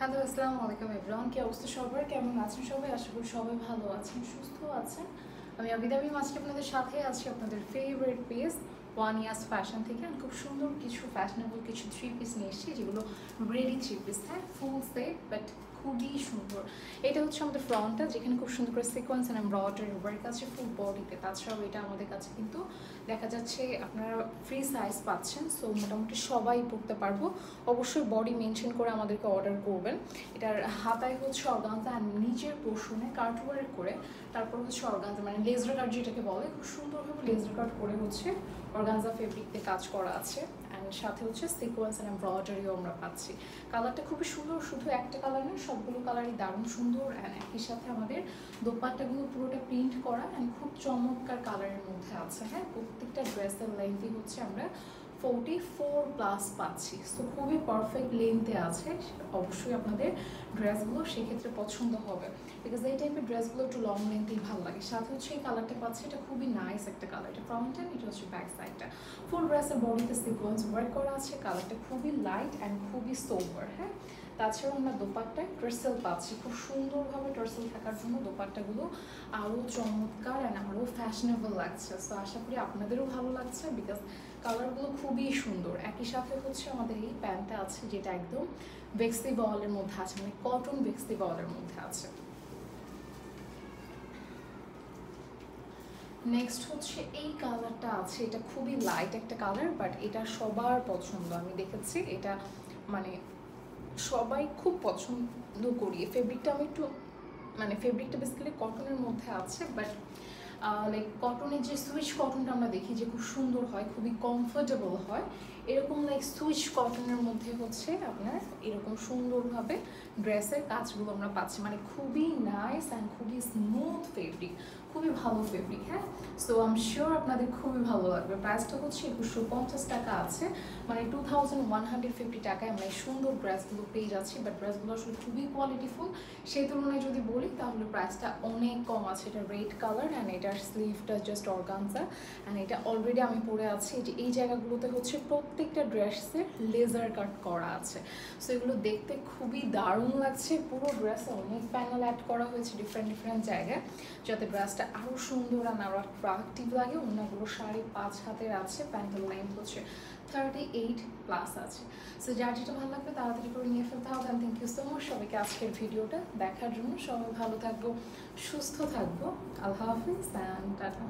Hello, আসসালামু আলাইকুম everyone. কি অবস্থা সবার? কেমন আছেন সবাই? আশা করি সবাই ভালো আছেন, সুস্থ আছেন। আমি আবিদাবি আজকে আপনাদের সাথে আছি আপনাদের favourite page one years fashion থেকে। আমি খুব সুন্দর কিছু ফ্যাশনেবল কিছু থ্রি পিস নিয়ে এসেছি, যেগুলো রেডি থ্রি পিস, হ্যাঁ, ফুল সেট বাট খুবই সুন্দর। এটা হচ্ছে আমাদের ফ্রন্টটা, যেখানে খুব সুন্দর করে সিকোয়েন্স অ্যান্ড এমব্রয়ডারি ওয়ার্ক আছে ফুল বডিতে। তাছাড়াও এটা আমাদের কাছে কিন্তু দেখা যাচ্ছে আপনারা ফ্রি সাইজ পাচ্ছেন, সো মোটামুটি সবাই পরতে পারবো। অবশ্যই বডি মেনশন করে আমাদেরকে অর্ডার করবেন। এটার হাতায় হচ্ছে অর্গানজা আর নিচের পোর্শনে কাট ওয়ার্ক করে, তারপর হচ্ছে অর্গানজা মানে লেজার কাট যেটাকে বলে, খুব সুন্দরভাবে লেজার কাট করে হচ্ছে অর্গানজা ফেব্রিক দিয়ে কাজ করা আছে। অ্যান্ড সাথে হচ্ছে সিকোয়েন্স অ্যান্ড এমব্রয়ডারিও আমরা পাচ্ছি। কালারটা খুবই সুন্দর, শুধু একটা কালার না, সবগুলো কালারই দারুণ সুন্দর। অ্যান্ড একই সাথে আমাদের দোপাট্টাগুলো পুরোটা প্রিন্ট করা অ্যান্ড খুব চমৎকার কালারের মধ্যে আছে। হ্যাঁ, প্রত্যেকটা ড্রেসের লেন্থই হচ্ছে আমরা 44+ পাচ্ছি, সো খুবই পারফেক্ট লেন্থে আছে। অবশ্যই আপনাদের ড্রেসগুলো সেক্ষেত্রে পছন্দ হবে, বিকজ এই টাইপের ড্রেসগুলো একটু লং লেন্থেই ভালো লাগে। সাথে হচ্ছে এই কালারটা পাচ্ছি, এটা খুবই নাইস একটা কালার। এটা ফ্রন্ট অ্যান্ড এটা হচ্ছে ব্যাক সাইডটা। ফুল ড্রেসের বডিতে সিকোয়েন্স ওয়ার্ক করা আছে। কালারটা খুবই লাইট অ্যান্ড খুবই সোবার। হ্যাঁ, তাছাড়াও আমরা দোপাট্টায় টার্সেল পাচ্ছি, খুব সুন্দরভাবে টার্সেল থাকার জন্য দোপাট্টাগুলো আরও চমৎকার অ্যান্ড আরও ফ্যাশনেবল লাগছে। সো আশা করি আপনাদেরও ভালো লাগছে, বিকজ কালারগুলো খুবই সুন্দর। একই সাথে হচ্ছে আমাদের এই প্যান্টটা আছে, যেটা একদম ভেক্সি বলের মধ্যে আছে, মানে কটন ভেক্সি বলের মধ্যে আছে। নেক্সট হচ্ছে এই কালারটা আছে, এটা খুবই লাইট একটা কালার, বাট এটা সবার পছন্দ। আমি দেখেছি এটা মানে সবাই খুব পছন্দ করি। ফেব্রিকটা আমি একটু মানে ফেব্রিকটা বেসিক্যালি কটনের মধ্যে আছে, বাট লাইক কটনের যে সুইচ কটনটা আমরা দেখি যে খুব সুন্দর হয়, খুবই কমফোর্টেবল হয়, এরকম লাইক সুইচ কটনের মধ্যে হচ্ছে আপনার এরকম সুন্দরভাবে ড্রেসের কাজগুলো আমরা পাচ্ছি, মানে খুবই নাইস অ্যান্ড খুবই স্মুথ ফেব্রিক, খুবই ভালো ফেব্রিক। হ্যাঁ, সো আই এম শিওর আপনাদের খুবই ভালো লাগবে। প্রাইসটা হচ্ছে 2150 টাকা আছে, মানে 2150 টাকায় আমরা এই সুন্দর ড্রেসগুলো পেয়ে যাচ্ছি। বাট ড্রেসগুলো আসলে খুবই কোয়ালিটিফুল, সেই তুলনায় যদি বলি তাহলে প্রাইসটা অনেক কম আছে। এটা রেড কালার অ্যান্ড এটার স্লিভটা জাস্ট অর্গানজা অ্যান্ড এটা অলরেডি আমি পরে আছি। যে এই জায়গাগুলোতে হচ্ছে প্রত্যেকটা ড্রেসের লেজার কাট করা আছে, সো এগুলো দেখতে খুবই দারুণ লাগছে। পুরো ড্রেসে অনেক প্যানেল অ্যাড করা হয়েছে ডিফারেন্ট ডিফারেন্ট জায়গায়, যাতে ড্রেসটা আরও সুন্দর আর আরও অ্যাট্রাকটিভ লাগে। অন্যগুলো 5.5 হাতের আছে, প্যান্টের লেন্থ হচ্ছে 38+ আছে। সো যার যেটা ভালো লাগবে তাড়াতাড়ি করে নিয়ে ফেলতে হবে। And thank you so much সবাইকে আজকের ভিডিওটা দেখার জন্য। সবাই ভালো থাকবো, সুস্থ থাকবো। আল্লাহ হাফিজ অ্যান্ড টাটা।